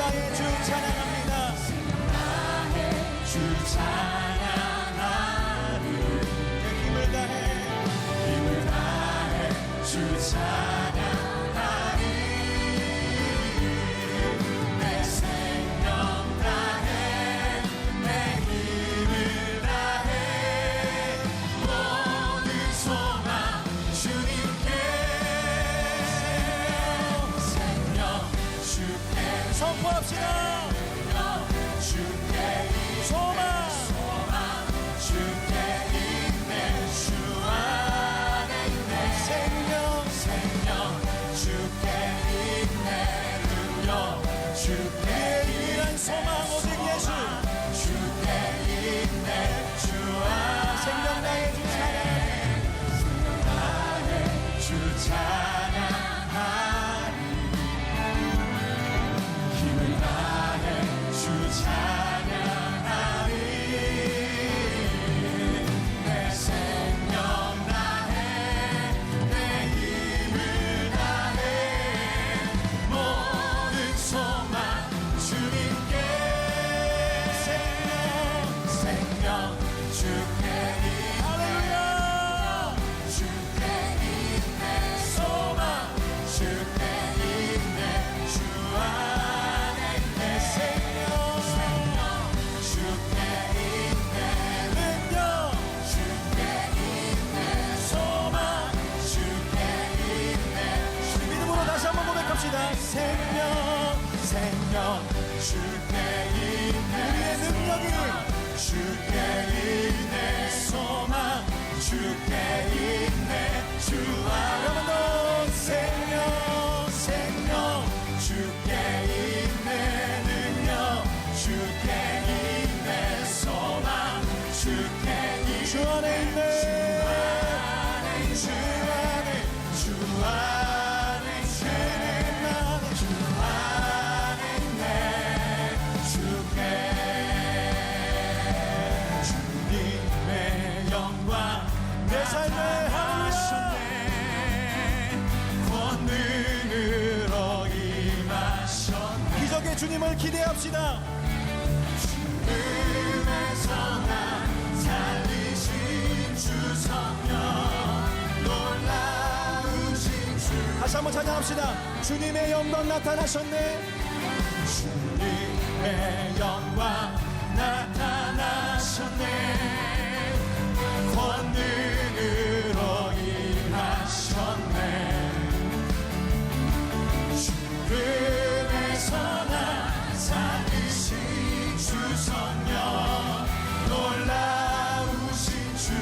다해 주 찬양합니다. 주 찬양하리. 힘을 다해 주 찬양하리. 내 생명 다해 내 힘을 다해 모든 소망 주님께 생명 주께 선포합시다. 주께 소망 주께 있네. 주 안에 있네. 생명 주께 있네. 능력 주께 유일한 소망 오직 예수. 주께 있네. 주 안에 생명 다해 주 찬양합니다. 주 찬양하리. 힘을 다해 주 찬양하리. 내 생명 다해 내 힘을 다해 모든 소망 주님께 생명 주께 할렐루야. 주께 있네. 소망 주께 있네. 주 안에 있네. 생명 주께 있네. 능력 주께 있네. 소망 주께 있네. 믿음으로 다시 한번 고백합시다. 생명 주께 있네. 우리의 능력이 주께 있네. 소망 주께 있네. 주 한번 더. 생명 주께 있네. 능력 주께 있네. 소망 주께 있네. 주 안에 있네. 주 안에 주 안에 있네. 주께 주님의 영광 내 삶에 하셨네. 권능으로 임하셨네. 기적의 주님을 기대합시다. 꿈에서 날 살리신 주 성령 놀라우신 주. 다시 한번 찬양합시다. 주님의 영광 나타나셨네. 주님의 영광 나타나셨네. 권능으로 임하셨네. 죽음에서 날 살리신 주 성령 놀라우신 주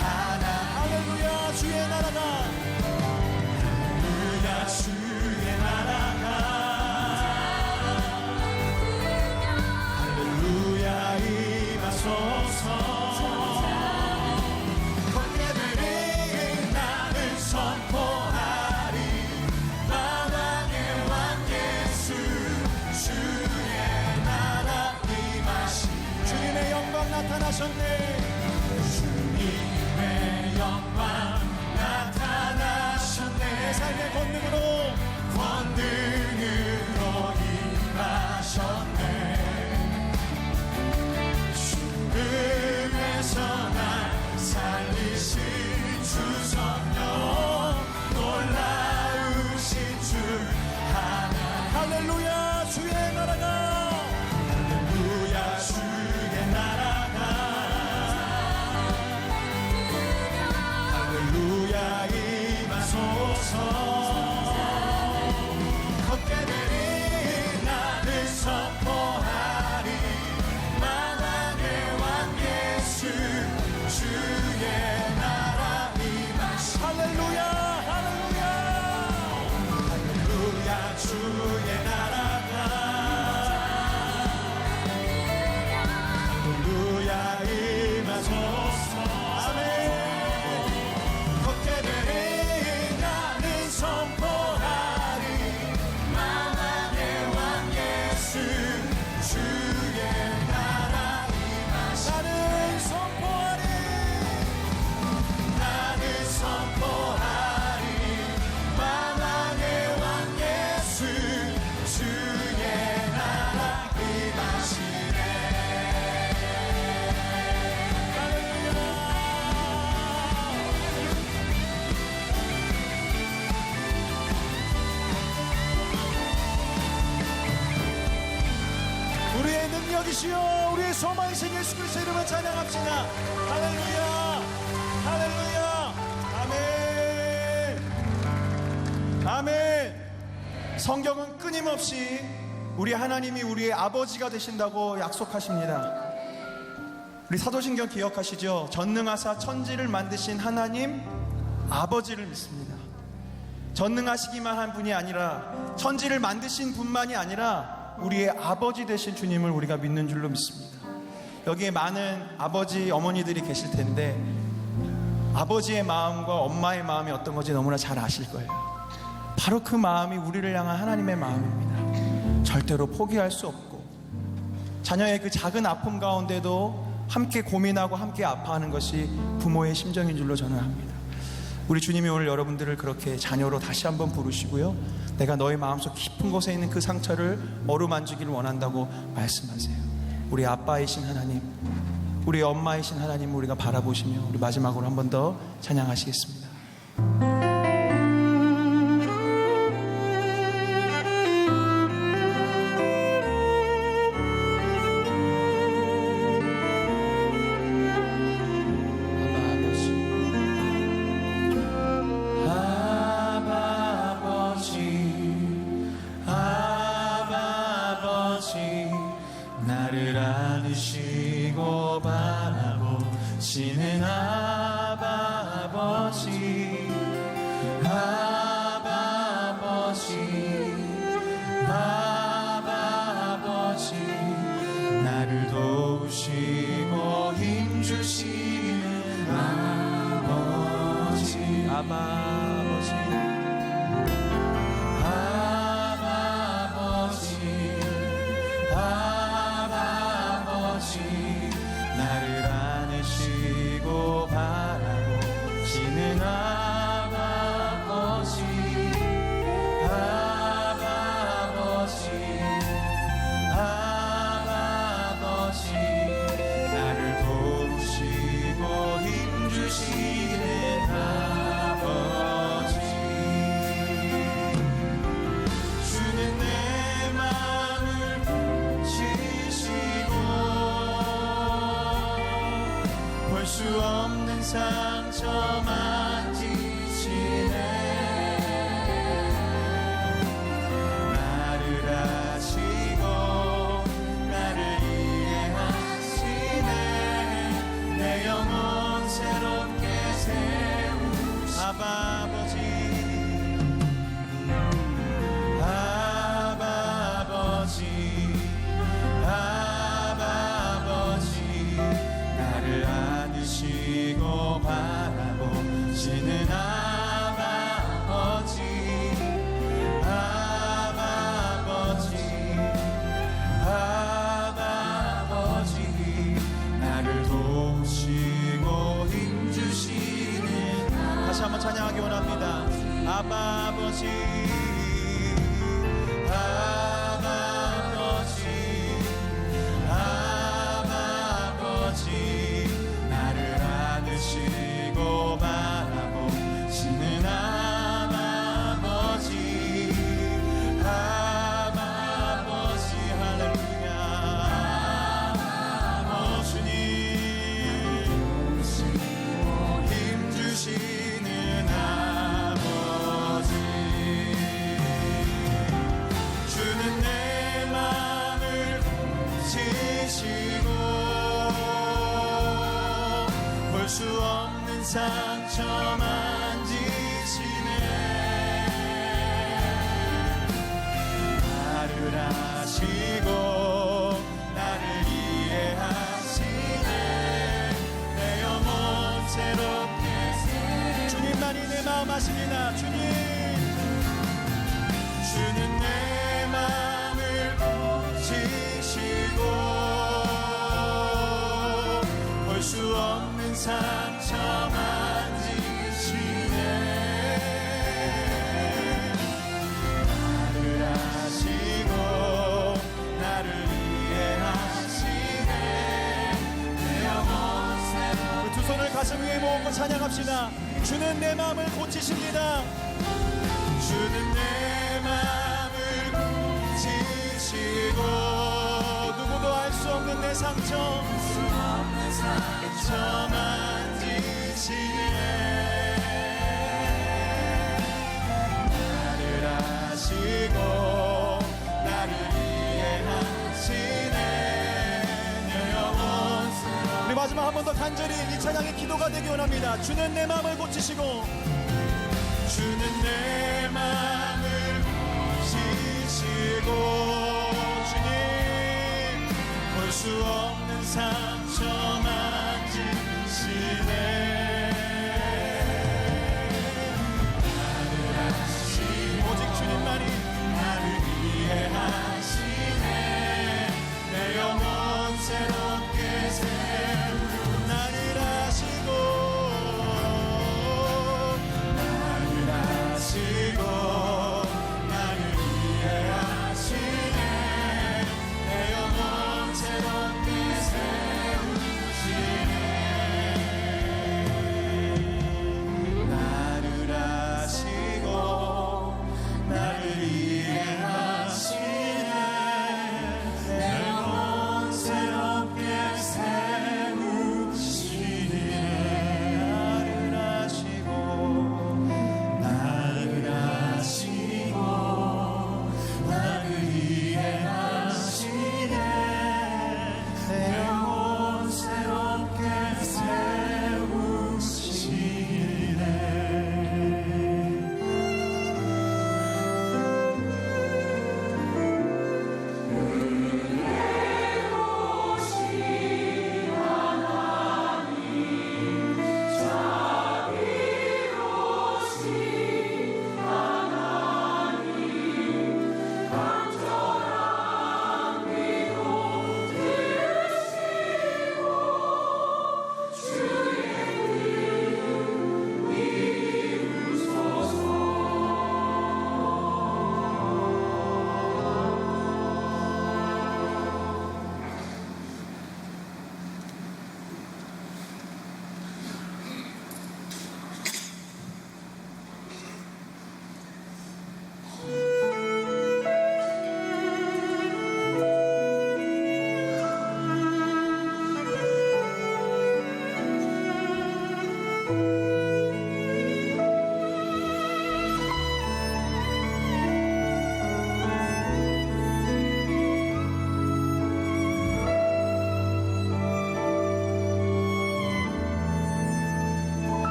하나. 할렐루야. 주의 나라가 할렐루야. 주의 나라가 할렐루야 임하소서. 권세들이 나를 선포하리. 만왕의 왕 예수 주의 나라 임하시. 주님의 영광 나타나셨네. 주님의 영광 나타나셨네. 내 삶의 권능으로 임하셨네. 죽음에서 날 살리신 주 성령 놀라우신 주 하나. 할렐루야. 주의 나라가 할렐루야. 주의 나라가 여기시오. 우리의 소망이신 예수 그리스도 이름을 찬양합시다. 할렐루야, 할렐루야, 아멘, 아멘. 성경은 끊임없이 우리 하나님이 우리의 아버지가 되신다고 약속하십니다. 우리 사도신경 기억하시죠? 전능하사 천지를 만드신 하나님 아버지를 믿습니다. 전능하시기만 한 분이 아니라 천지를 만드신 분만이 아니라 우리의 아버지 되신 주님을 우리가 믿는 줄로 믿습니다. 여기에 많은 아버지, 어머니들이 계실 텐데 아버지의 마음과 엄마의 마음이 어떤 건지 너무나 잘 아실 거예요. 바로 그 마음이 우리를 향한 하나님의 마음입니다. 절대로 포기할 수 없고 자녀의 그 작은 아픔 가운데도 함께 고민하고 함께 아파하는 것이 부모의 심정인 줄로 저는 압니다. 우리 주님이 오늘 여러분들을 그렇게 자녀로 다시 한번 부르시고요, 내가 너의 마음속 깊은 곳에 있는 그 상처를 어루만지기를 원한다고 말씀하세요. 우리 아빠이신 하나님, 우리 엄마이신 하나님을 우리가 바라보시며 우리 마지막으로 한 번 더 찬양하시겠습니다. 나를 안으시고 바라보시는 아바 아버지, 아바 아버지, 아바 아버지, 나를 도우시고 힘주시는 아버지, 아바 아버지, 나를 안으시고 바라보시는 아바 아버지, 아바 아버지, 아바 아버지, 나를 도우시고 힘주시는 아버지. 주는 내 마음을 지시고 볼 수 없는 상처 만지시네. 나를 아시고 나를 이해하시네. 내 영혼 새롭게 세우시네. 아바 아버지, 아바 아버지, 아바 아버지, 나를 안으시고 바라보시는 아바 아버지, 아바 아버지, 아바 아버지, 나를 도우시고 힘주시는 다시 한번 찬양하기 원합니다. 아바 아버지, 아바 아버지, 아바 아버지, 나를 안으시고 바라보시는 아바 아버지, 아바 아버지, 할렐루야. 오 주님, 힘주시는 아버지, 주는 내 마음을 지시고 볼 수 없는 상처 만지시네. 나를 아시고 나를 이해하시네. 내 영혼 새롭게 주님만이 내 마음 아십니다. 주님, 주는 내 마음을 지시고 볼 수 없는 상처 만지시네. 나를 아시고 나를 이해하시네. 내 영혼 새롭게 두 손을 가슴 위에 모으고 찬양합시다. 주는 내 마음을 고치십니다. 주는 내 마음을 고치시고 누구도 알 수 상처 만지시네. 나를 아시고 나를 이해하시네. 내 영혼. 우리 마지막 한 번 더 간절히 이 찬양의 기도가 되기 원합니다. 주는 내 마음을 고치시고, 주는 내 마음을 고치시고, 주님 볼 수 없는 상처 만지시네. 나를 아시고 오직 주님만이 나를 이해하시네. 내 영혼 새롭게 세우고 나를 아시고 나를 이해하시네. 내 영혼 새롭게 세우시네. 나를 아시고 나를 이해하시네.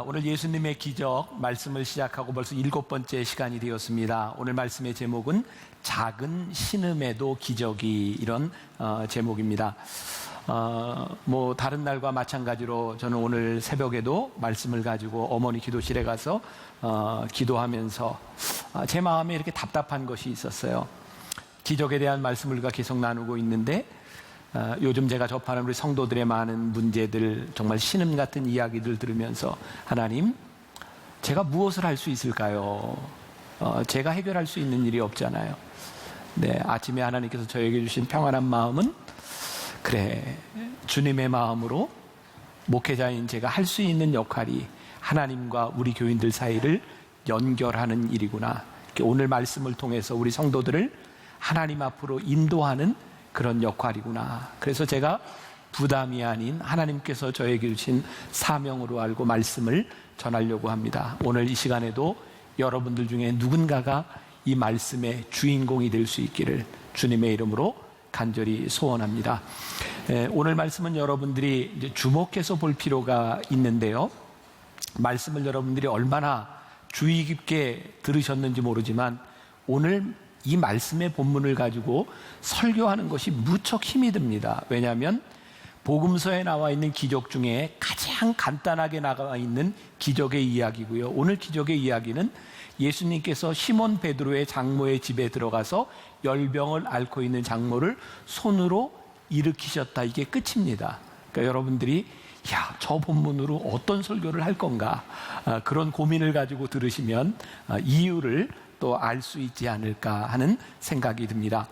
오늘 예수님의 기적 말씀을 시작하고 벌써 7번째 시간이 되었습니다. 오늘 말씀의 제목은 작은 신음에도 기적이, 이런 제목입니다. 다른 날과 마찬가지로 저는 오늘 새벽에도 말씀을 가지고 어머니 기도실에 가서 기도하면서 제 마음에 이렇게 답답한 것이 있었어요. 기적에 대한 말씀을 우리가 계속 나누고 있는데 요즘 제가 접하는 우리 성도들의 많은 문제들, 정말 신음 같은 이야기들 들으면서, 하나님, 제가 무엇을 할 수 있을까요? 제가 해결할 수 있는 일이 없잖아요. 네, 아침에 하나님께서 저에게 주신 평안한 마음은, 그래, 주님의 마음으로 목회자인 제가 할 수 있는 역할이 하나님과 우리 교인들 사이를 연결하는 일이구나. 오늘 말씀을 통해서 우리 성도들을 하나님 앞으로 인도하는 그런 역할이구나. 그래서 제가 부담이 아닌 하나님께서 저에게 주신 사명으로 알고 말씀을 전하려고 합니다. 오늘 이 시간에도 여러분들 중에 누군가가 이 말씀의 주인공이 될 수 있기를 주님의 이름으로 간절히 소원합니다. 오늘 말씀은 여러분들이 이제 주목해서 볼 필요가 있는데요. 말씀을 여러분들이 얼마나 주의 깊게 들으셨는지 모르지만 오늘 이 말씀의 본문을 가지고 설교하는 것이 무척 힘이 듭니다. 왜냐하면 복음서에 나와 있는 기적 중에 가장 간단하게 나와 있는 기적의 이야기고요. 오늘 기적의 이야기는 예수님께서 시몬 베드로의 장모의 집에 들어가서 열병을 앓고 있는 장모를 손으로 일으키셨다. 이게 끝입니다. 그러니까 여러분들이 저 본문으로 어떤 설교를 할 건가, 그런 고민을 가지고 들으시면 이유를 또 알 수 있지 않을까 하는 생각이 듭니다.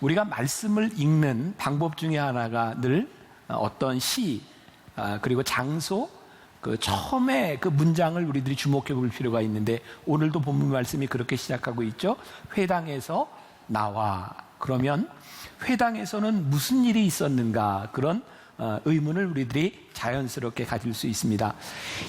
우리가 말씀을 읽는 방법 중에 하나가 늘 어떤 시, 그리고 장소, 처음에 그 문장을 우리들이 주목해 볼 필요가 있는데, 오늘도 본문 말씀이 그렇게 시작하고 있죠. 회당에서 나와. 그러면 회당에서는 무슨 일이 있었는가, 그런 의문을 우리들이 자연스럽게 가질 수 있습니다.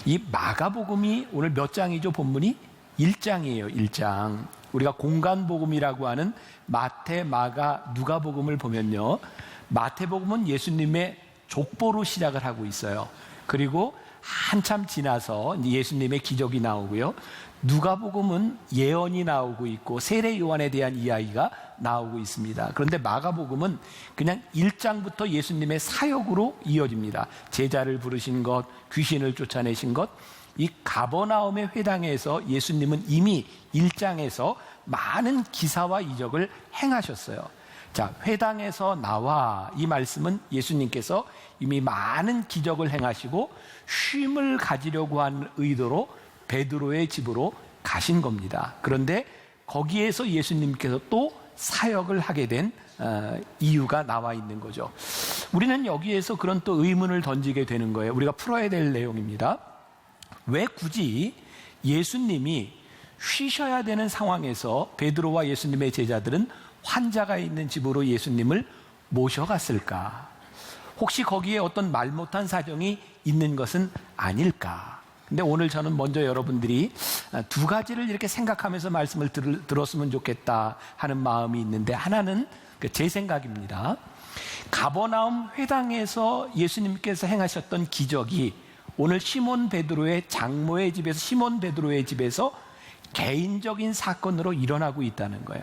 이 마가복음이 오늘 몇 장이죠? 본문이 1장이에요. 1장. 우리가 공간복음이라고 하는 마태, 마가, 누가복음을 보면요, 마태복음은 예수님의 족보로 시작을 하고 있어요. 그리고 한참 지나서 예수님의 기적이 나오고요, 누가복음은 예언이 나오고 있고 세례 요한에 대한 이야기가 나오고 있습니다. 그런데 마가복음은 그냥 1장부터 예수님의 사역으로 이어집니다. 제자를 부르신 것, 귀신을 쫓아내신 것, 이 가버나움의 회당에서 예수님은 이미 1장에서 많은 기사와 이적을 행하셨어요. 자, 회당에서 나와, 이 말씀은 예수님께서 이미 많은 기적을 행하시고 쉼을 가지려고 한 의도로 베드로의 집으로 가신 겁니다. 그런데 거기에서 예수님께서 또 사역을 하게 된 이유가 나와 있는 거죠. 우리는 여기에서 그런 또 의문을 던지게 되는 거예요. 우리가 풀어야 될 내용입니다. 왜 굳이 예수님이 쉬셔야 되는 상황에서 베드로와 예수님의 제자들은 환자가 있는 집으로 예수님을 모셔갔을까? 혹시 거기에 어떤 말 못한 사정이 있는 것은 아닐까? 근데 오늘 저는 먼저 여러분들이 두 가지를 이렇게 생각하면서 말씀을 들었으면 좋겠다 하는 마음이 있는데, 하나는 제 생각입니다. 가버나움 회당에서 예수님께서 행하셨던 기적이 오늘 시몬 베드로의 장모의 집에서, 시몬 베드로의 집에서 개인적인 사건으로 일어나고 있다는 거예요.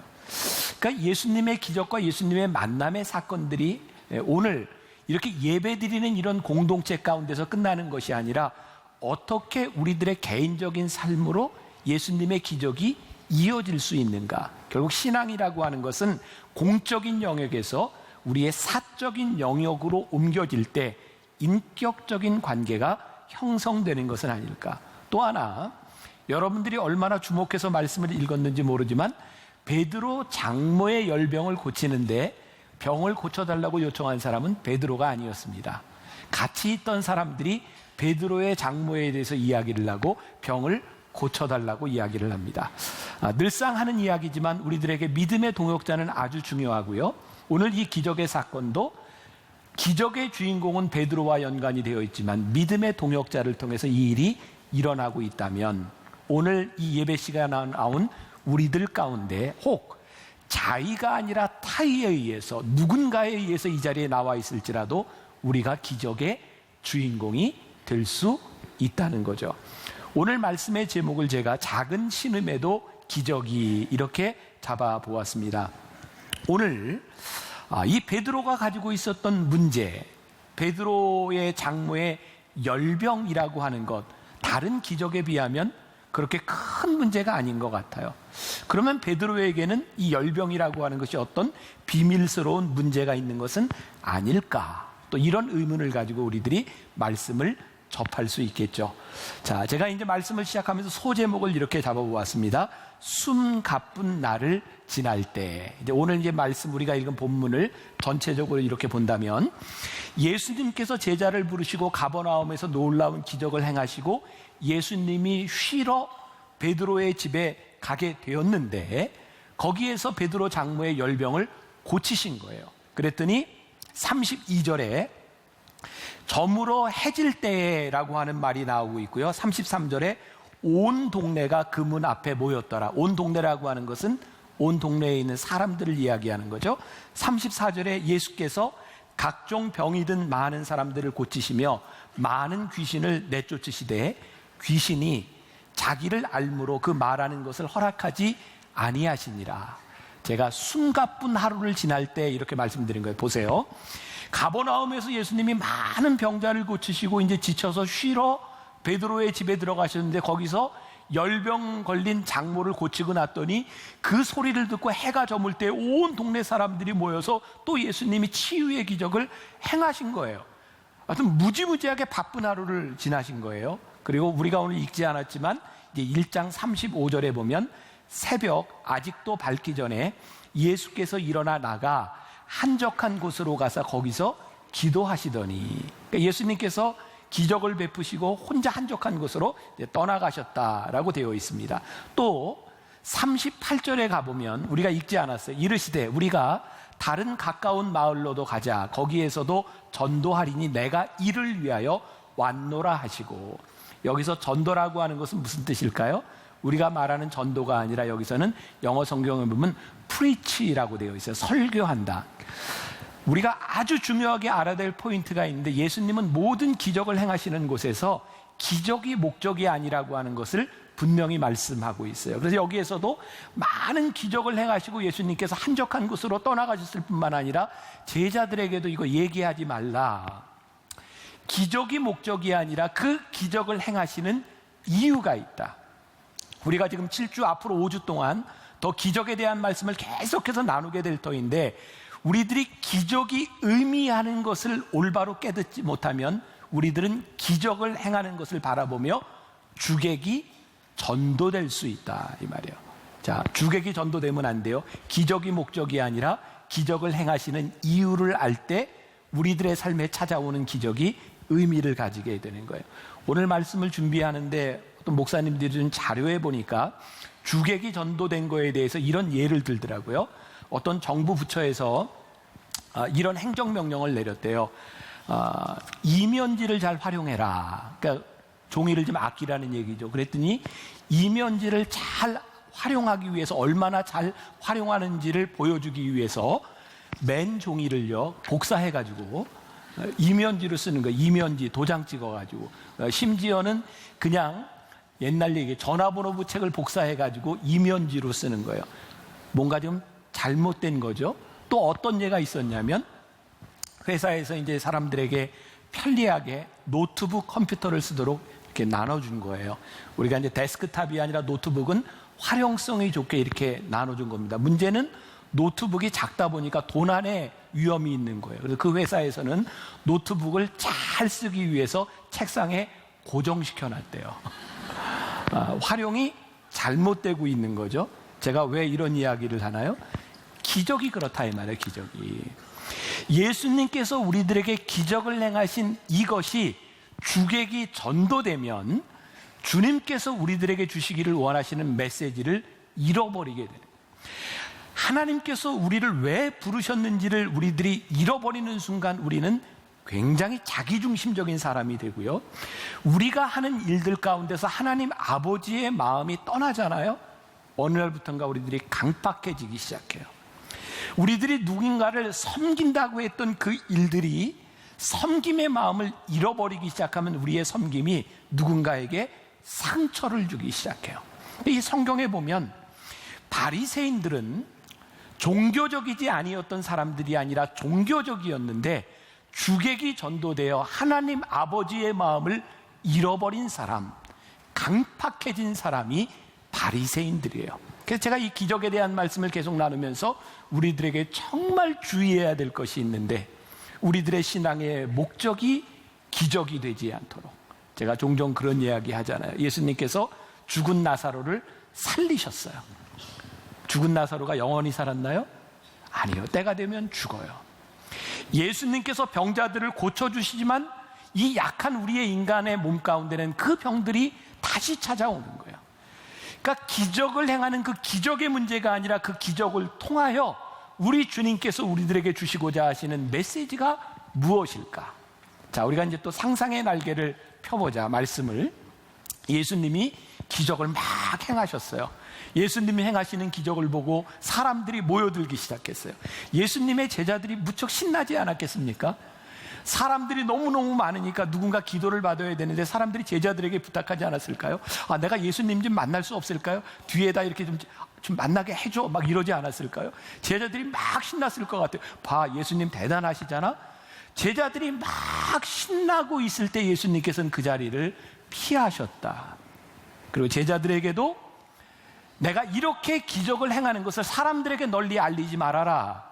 그러니까 예수님의 기적과 예수님의 만남의 사건들이 오늘 이렇게 예배드리는 이런 공동체 가운데서 끝나는 것이 아니라 어떻게 우리들의 개인적인 삶으로 예수님의 기적이 이어질 수 있는가. 결국 신앙이라고 하는 것은 공적인 영역에서 우리의 사적인 영역으로 옮겨질 때 인격적인 관계가 형성되는 것은 아닐까. 또 하나, 여러분들이 얼마나 주목해서 말씀을 읽었는지 모르지만 베드로 장모의 열병을 고치는데 병을 고쳐달라고 요청한 사람은 베드로가 아니었습니다. 같이 있던 사람들이 베드로의 장모에 대해서 이야기를 하고 병을 고쳐달라고 이야기를 합니다. 늘상 하는 이야기지만 우리들에게 믿음의 동역자는 아주 중요하고요. 오늘 이 기적의 사건도 기적의 주인공은 베드로와 연관이 되어 있지만 믿음의 동역자를 통해서 이 일이 일어나고 있다면, 오늘 이 예배 시간에 나온 우리들 가운데 혹 자의가 아니라 타의에 의해서, 누군가에 의해서 이 자리에 나와 있을지라도 우리가 기적의 주인공이 될 수 있다는 거죠. 오늘 말씀의 제목을 제가 작은 신음에도 기적이 이렇게 잡아보았습니다. 오늘 이 베드로가 가지고 있었던 문제, 베드로의 장모의 열병이라고 하는 것, 다른 기적에 비하면 그렇게 큰 문제가 아닌 것 같아요. 그러면 베드로에게는 이 열병이라고 하는 것이 어떤 비밀스러운 문제가 있는 것은 아닐까? 또 이런 의문을 가지고 우리들이 말씀을 접할 수 있겠죠. 자, 제가 이제 말씀을 시작하면서 소제목을 이렇게 잡아보았습니다. 숨 가쁜 날을 지날 때. 이제 오늘 이제 말씀 우리가 읽은 본문을 전체적으로 이렇게 본다면, 예수님께서 제자를 부르시고 가버나움에서 놀라운 기적을 행하시고 예수님이 쉬러 베드로의 집에 가게 되었는데, 거기에서 베드로 장모의 열병을 고치신 거예요. 그랬더니 32절에 저물어 해질 때라고 하는 말이 나오고 있고요. 33절에 온 동네가 그 문 앞에 모였더라. 온 동네라고 하는 것은 온 동네에 있는 사람들을 이야기하는 거죠. 34절에 예수께서 각종 병이 든 많은 사람들을 고치시며 많은 귀신을 내쫓으시되 귀신이 자기를 알므로 그 말하는 것을 허락하지 아니하시니라. 제가 숨가쁜 하루를 지날 때 이렇게 말씀드린 거예요. 보세요. 가버나움에서 예수님이 많은 병자를 고치시고 이제 지쳐서 쉬러 베드로의 집에 들어가셨는데, 거기서 열병 걸린 장모를 고치고 났더니 그 소리를 듣고 해가 저물 때 온 동네 사람들이 모여서 또 예수님이 치유의 기적을 행하신 거예요. 하여튼 무지무지하게 바쁜 하루를 지나신 거예요. 그리고 우리가 오늘 읽지 않았지만 이제 1장 35절에 보면 새벽 아직도 밝기 전에 예수께서 일어나 나가 한적한 곳으로 가서 거기서 기도하시더니, 그러니까 예수님께서 기적을 베푸시고 혼자 한적한 곳으로 떠나가셨다라고 되어 있습니다. 또 38절에 가보면 우리가 읽지 않았어요. 이르시되 우리가 다른 가까운 마을로도 가자. 거기에서도 전도하리니 내가 이를 위하여 왔노라 하시고, 여기서 전도라고 하는 것은 무슨 뜻일까요? 우리가 말하는 전도가 아니라 여기서는 영어 성경에 보면 preach라고 되어 있어요. 설교한다. 우리가 아주 중요하게 알아야 될 포인트가 있는데, 예수님은 모든 기적을 행하시는 곳에서 기적이 목적이 아니라고 하는 것을 분명히 말씀하고 있어요. 그래서 여기에서도 많은 기적을 행하시고 예수님께서 한적한 곳으로 떠나가셨을 뿐만 아니라 제자들에게도 이거 얘기하지 말라. 기적이 목적이 아니라 그 기적을 행하시는 이유가 있다. 우리가 지금 7주 앞으로 5주 동안 더 기적에 대한 말씀을 계속해서 나누게 될 터인데, 우리들이 기적이 의미하는 것을 올바로 깨닫지 못하면 우리들은 기적을 행하는 것을 바라보며 주객이 전도될 수 있다, 이 말이에요. 자, 주객이 전도되면 안 돼요. 기적이 목적이 아니라 기적을 행하시는 이유를 알 때 우리들의 삶에 찾아오는 기적이 의미를 가지게 되는 거예요. 오늘 말씀을 준비하는데 어떤 목사님들이 준 자료에 보니까 주객이 전도된 거에 대해서 이런 예를 들더라고요. 어떤 정부 부처에서 이런 행정명령을 내렸대요. 이면지를 잘 활용해라. 그러니까 종이를 좀 아끼라는 얘기죠. 그랬더니 이면지를 잘 활용하기 위해서, 얼마나 잘 활용하는지를 보여주기 위해서 맨 종이를요 복사해가지고 이면지로 쓰는 거예요. 이면지 도장 찍어가지고, 심지어는 그냥 옛날 얘기 전화번호 부책을 복사해가지고 이면지로 쓰는 거예요. 뭔가 좀 잘못된 거죠. 또 어떤 예가 있었냐면, 회사에서 이제 사람들에게 편리하게 노트북 컴퓨터를 쓰도록 이렇게 나눠준 거예요. 우리가 이제 데스크탑이 아니라 노트북은 활용성이 좋게 이렇게 나눠준 겁니다. 문제는 노트북이 작다 보니까 도난의 위험이 있는 거예요. 그래서 그 회사에서는 노트북을 잘 쓰기 위해서 책상에 고정시켜 놨대요. 활용이 잘못되고 있는 거죠. 제가 왜 이런 이야기를 하나요? 기적이 그렇다 이 말이에요. 기적이. 예수님께서 우리들에게 기적을 행하신 이것이 주객이 전도되면 주님께서 우리들에게 주시기를 원하시는 메시지를 잃어버리게 되는 거예요. 하나님께서 우리를 왜 부르셨는지를 우리들이 잃어버리는 순간 우리는 굉장히 자기중심적인 사람이 되고요. 우리가 하는 일들 가운데서 하나님 아버지의 마음이 떠나잖아요. 어느 날부터인가 우리들이 강팍해지기 시작해요. 우리들이 누군가를 섬긴다고 했던 그 일들이 섬김의 마음을 잃어버리기 시작하면 우리의 섬김이 누군가에게 상처를 주기 시작해요. 이 성경에 보면 바리새인들은 종교적이지 아니었던 사람들이 아니라 종교적이었는데 주객이 전도되어 하나님 아버지의 마음을 잃어버린 사람, 강팍해진 사람이 바리새인들이에요. 그래서 제가 이 기적에 대한 말씀을 계속 나누면서 우리들에게 정말 주의해야 될 것이 있는데, 우리들의 신앙의 목적이 기적이 되지 않도록. 제가 종종 그런 이야기 하잖아요. 예수님께서 죽은 나사로를 살리셨어요. 죽은 나사로가 영원히 살았나요? 아니요. 때가 되면 죽어요. 예수님께서 병자들을 고쳐주시지만 이 약한 우리의 인간의 몸 가운데는 그 병들이 다시 찾아오는 거예요. 그러니까 기적을 행하는 그 기적의 문제가 아니라 그 기적을 통하여 우리 주님께서 우리들에게 주시고자 하시는 메시지가 무엇일까? 자, 우리가 이제 또 상상의 날개를 펴보자. 말씀을. 예수님이 기적을 막 행하셨어요. 예수님이 행하시는 기적을 보고 사람들이 모여들기 시작했어요. 예수님의 제자들이 무척 신나지 않았겠습니까? 사람들이 너무너무 많으니까 누군가 기도를 받아야 되는데 사람들이 제자들에게 부탁하지 않았을까요? 아, 내가 예수님 좀 만날 수 없을까요? 뒤에다 이렇게 좀 만나게 해줘. 막 이러지 않았을까요? 제자들이 막 신났을 것 같아요. 봐, 예수님 대단하시잖아? 제자들이 막 신나고 있을 때 예수님께서는 그 자리를 피하셨다. 그리고 제자들에게도 내가 이렇게 기적을 행하는 것을 사람들에게 널리 알리지 말아라.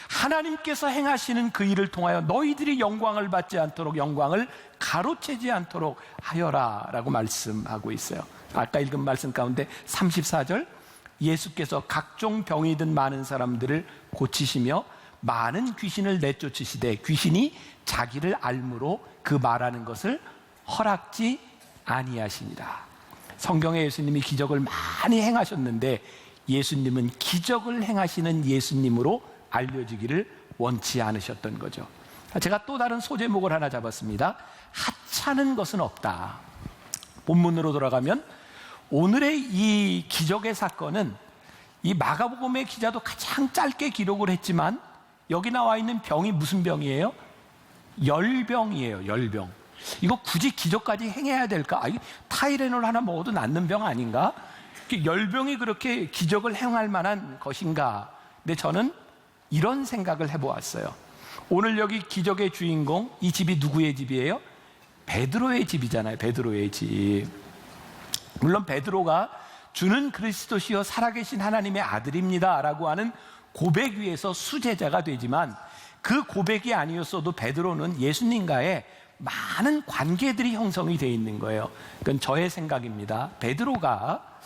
하나님께서 행하시는 그 일을 통하여 너희들이 영광을 받지 않도록, 영광을 가로채지 않도록 하여라 라고 말씀하고 있어요. 아까 읽은 말씀 가운데 34절, 예수께서 각종 병이 든 많은 사람들을 고치시며 많은 귀신을 내쫓으시되 귀신이 자기를 알므로 그 말하는 것을 허락지 아니하시니라. 성경에 예수님이 기적을 많이 행하셨는데 예수님은 기적을 행하시는 예수님으로 알려지기를 원치 않으셨던 거죠. 제가 또 다른 소제목을 하나 잡았습니다. 하찮은 것은 없다. 본문으로 돌아가면 오늘의 이 기적의 사건은 이 마가복음의 기자도 가장 짧게 기록을 했지만 여기 나와 있는 병이 무슨 병이에요? 열병이에요. 열병. 이거 굳이 기적까지 행해야 될까? 타이레놀 하나 먹어도 낫는 병 아닌가? 열병이 그렇게 기적을 행할 만한 것인가? 근데 저는 이런 생각을 해보았어요. 오늘 여기 기적의 주인공, 이 집이 누구의 집이에요? 베드로의 집이잖아요. 베드로의 집. 물론 베드로가 주는 그리스도시요 살아계신 하나님의 아들입니다 라고 하는 고백 위에서 수제자가 되지만 그 고백이 아니었어도 베드로는 예수님과의 많은 관계들이 형성이 되어 있는 거예요. 그건 저의 생각입니다. 베드로가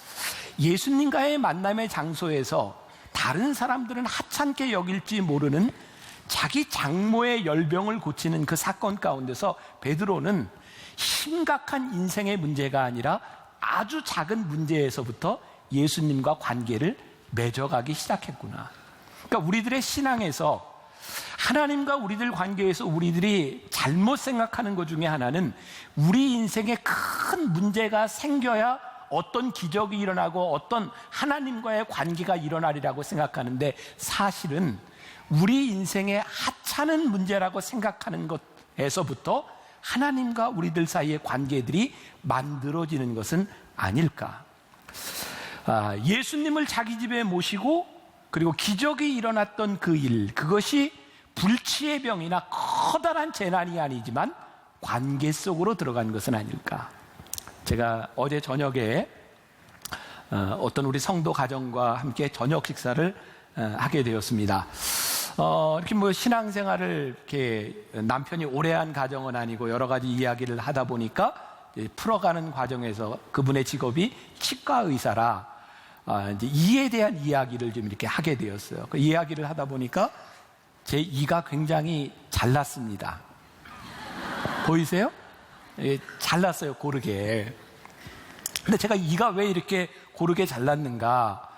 예수님과의 만남의 장소에서 다른 사람들은 하찮게 여길지 모르는 자기 장모의 열병을 고치는 그 사건 가운데서 베드로는 심각한 인생의 문제가 아니라 아주 작은 문제에서부터 예수님과 관계를 맺어가기 시작했구나. 그러니까 우리들의 신앙에서 하나님과 우리들 관계에서 우리들이 잘못 생각하는 것 중에 하나는 우리 인생에 큰 문제가 생겨야 어떤 기적이 일어나고 어떤 하나님과의 관계가 일어나리라고 생각하는데 사실은 우리 인생의 하찮은 문제라고 생각하는 것에서부터 하나님과 우리들 사이의 관계들이 만들어지는 것은 아닐까. 예수님을 자기 집에 모시고 그리고 기적이 일어났던 그 일, 그것이 불치의 병이나 커다란 재난이 아니지만 관계 속으로 들어간 것은 아닐까. 제가 어제 저녁에 어떤 우리 성도 가정과 함께 저녁 식사를 하게 되었습니다. 이렇게 뭐 신앙생활을 이렇게 남편이 오래 한 가정은 아니고 여러 가지 이야기를 하다 보니까 풀어가는 과정에서 그분의 직업이 치과 의사라 이제 이에 대한 이야기를 좀 이렇게 하게 되었어요. 그 이야기를 하다 보니까 제 이가 굉장히 잘났습니다. 보이세요? 예, 잘났어요, 고르게. 근데 제가 이가 왜 이렇게 고르게 잘났는가?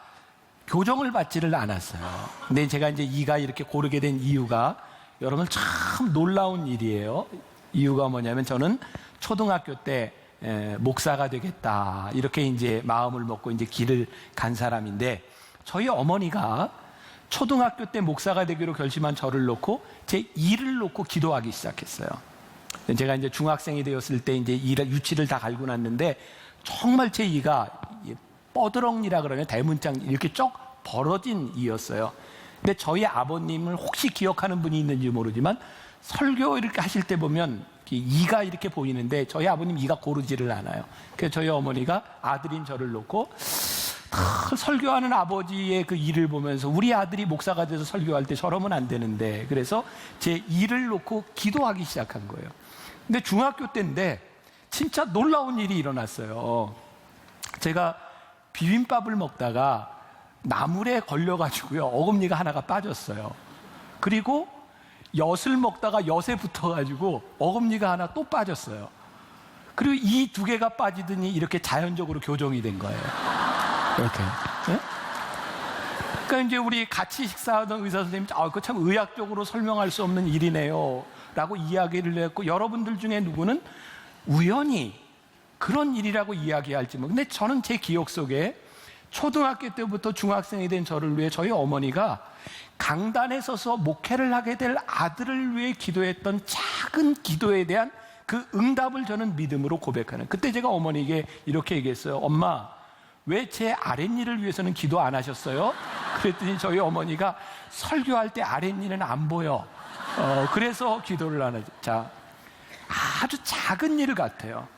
교정을 받지를 않았어요. 근데 제가 이제 이가 이렇게 고르게 된 이유가 여러분 참 놀라운 일이에요. 이유가 뭐냐면 저는 초등학교 때 목사가 되겠다 이렇게 이제 마음을 먹고 이제 길을 간 사람인데 저희 어머니가 초등학교 때 목사가 되기로 결심한 저를 놓고 제 이를 놓고 기도하기 시작했어요. 제가 이제 중학생이 되었을 때 이제 유치를 다 갈고 났는데 정말 제 이가 뻐드렁니라 그러면 대문짝 이렇게 쭉 벌어진 이였어요. 근데 저희 아버님을 혹시 기억하는 분이 있는지 모르지만 설교 이렇게 하실 때 보면 이가 이렇게 보이는데 저희 아버님 이가 고르지를 않아요. 그래서 저희 어머니가 아들인 저를 놓고 설교하는 아버지의 그 일을 보면서 우리 아들이 목사가 돼서 설교할 때 저러면 안 되는데, 그래서 제 일을 놓고 기도하기 시작한 거예요. 근데 중학교 때인데 진짜 놀라운 일이 일어났어요. 제가 비빔밥을 먹다가 나물에 걸려가지고요, 어금니가 하나가 빠졌어요. 그리고 엿을 먹다가 엿에 붙어가지고 어금니가 하나 또 빠졌어요. 그리고 이 두 개가 빠지더니 이렇게 자연적으로 교정이 된 거예요. 이렇게. 네? 그러니까 이제 우리 같이 식사하던 의사 선생님이 그거 참 의학적으로 설명할 수 없는 일이네요 라고 이야기를 했고, 여러분들 중에 누구는 우연히 그런 일이라고 이야기할지 뭐. 근데 저는 제 기억 속에 초등학교 때부터 중학생이 된 저를 위해 저희 어머니가 강단에 서서 목회를 하게 될 아들을 위해 기도했던 작은 기도에 대한 그 응답을 저는 믿음으로 고백하는, 그때 제가 어머니에게 이렇게 얘기했어요. 엄마, 왜 제 아랫니를 위해서는 기도 안 하셨어요? 그랬더니 저희 어머니가 설교할 때 아랫니는 안 보여. 그래서 기도를 안 하죠. 자, 아주 작은 일 같아요.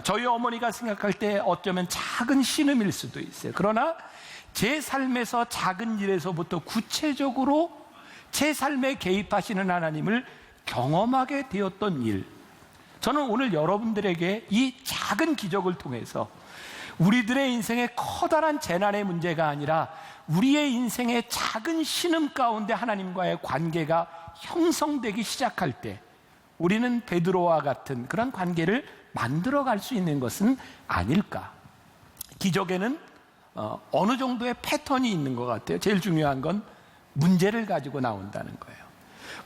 저희 어머니가 생각할 때 어쩌면 작은 신음일 수도 있어요. 그러나 제 삶에서 작은 일에서부터 구체적으로 제 삶에 개입하시는 하나님을 경험하게 되었던 일, 저는 오늘 여러분들에게 이 작은 기적을 통해서 우리들의 인생의 커다란 재난의 문제가 아니라 우리의 인생의 작은 신음 가운데 하나님과의 관계가 형성되기 시작할 때 우리는 베드로와 같은 그런 관계를 만들어갈 수 있는 것은 아닐까. 기적에는 어느 정도의 패턴이 있는 것 같아요. 제일 중요한 건 문제를 가지고 나온다는 거예요.